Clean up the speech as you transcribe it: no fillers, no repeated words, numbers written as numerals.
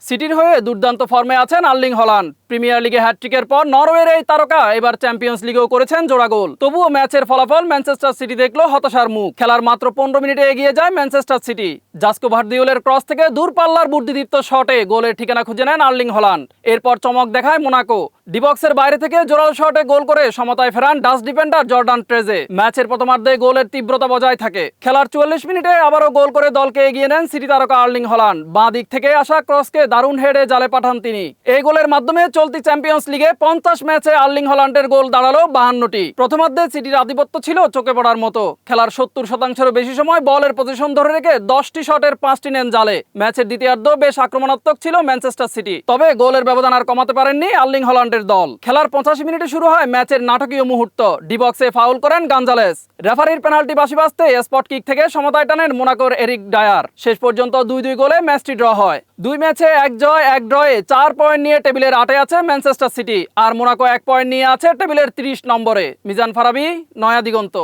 সিটির হয়ে দুর্দান্ত ফর্মে আছেন আর্লিং হল্যান্ড। প্রিমিয়ার লিগে হ্যাটট্রিকের পর নরওয়ের এই তারকা এবার চ্যাম্পিয়ন্স লিগেও করেছেন জোড়া গোল। তবুও ম্যাচের ফলাফল ম্যানচেস্টার সিটি দেখলো হতাশার মুখ। খেলার মাত্র 15 মিনিটে এগিয়ে যায় ম্যানচেস্টার সিটি। জাস্কো ভার্দিওলের ক্রস থেকে দূরপাল্লার বুদ্ধিদীপ্ত শটে গোলের ঠিকানা খুঁজে নেন আর্লিং হল্যান্ড। এরপর চমক দেখায় মোনাকো। ডিবক্সের বাইরে থেকে জোরাল শটে গোল করে সমতায় ফেরান ডাচ ডিফেন্ডার জর্ডান ট্রেজে। ম্যাচের প্রথমার্ধে গোলের তীব্রতা বজায় থাকে। খেলার 44 মিনিটে আবারও গোল করে দলকে এগিয়ে নেন সিটি তারকা আর্লিং হল্যান্ড। বাঁ দিক থেকে আসা ক্রসকে দারুণ হেডে জালে পাঠান তিনি। এই গোলের মাধ্যমে চলতি চ্যাম্পিয়ন্স লিগে 50 ম্যাচে আর্লিং হল্যান্ডের গোল দাঁড়ালো 52টি। প্রথমার্ধে সিটির আধিপত্য ছিল চোখে পড়ার মতো। খেলার 70% বেশি সময় বলের পজিশন ধরে রেখে 10টি শটের 5টি নেন জালে। ম্যাচের দ্বিতীয়ার্ধ বেশ আক্রমণাত্মক ছিল ম্যানচেস্টার সিটি, তবে গোলের ব্যবধান আর কমাতে পারেননি আর্লিং হল্যান্ডের দল। খেলার 85 মিনিটে শুরু হয় ম্যাচের নাটকীয় মুহূর্ত। ডিবক্সে ফাউল করেন গঞ্জালেস। রেফারির পেনাল্টি বাঁশি বাজতে স্পট কিক থেকে সমতায় টানেন মোনাকোর এরিক ডায়ার। শেষ পর্যন্ত 2-2 গোলে ম্যাচটি ড্র হয়। 2 ম্যাচে 1 জয় 1 ড্রয়ে 4 পয়েন্ট নিয়ে টেবিলের 8-এ আছে ম্যানচেস্টার সিটি, আর মোনাকো 1 পয়েন্ট নিয়ে আছে টেবিলের 30 নম্বরে। মিজান ফারাবি, নয়া দিগন্ত।